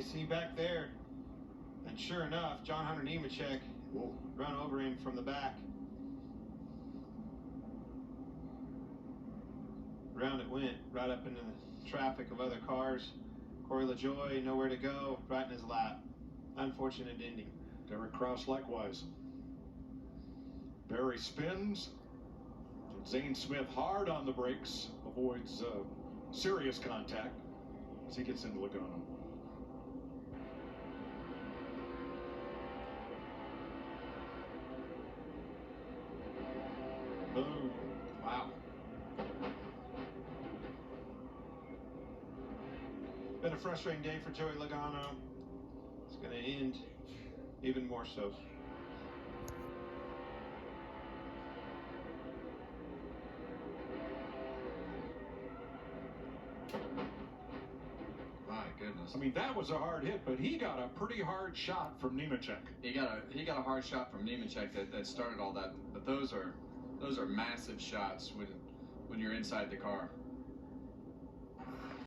see back there. And sure enough, John Hunter Nemechek run over him from the back. Round it went, right up into the traffic of other cars. Corey LaJoie, nowhere to go, right in his lap. Unfortunate ending. Derek Kraus likewise. Barry spins. Zane Smith hard on the brakes, avoids serious contact as he gets into Logano. Boom. Wow. Been a frustrating day for Joey Logano. It's going to end even more so. My goodness. I mean, that was a hard hit, but he got a pretty hard shot from Nemechek. He got a hard shot from Nemechek that started all that. But those are massive shots when you're inside the car.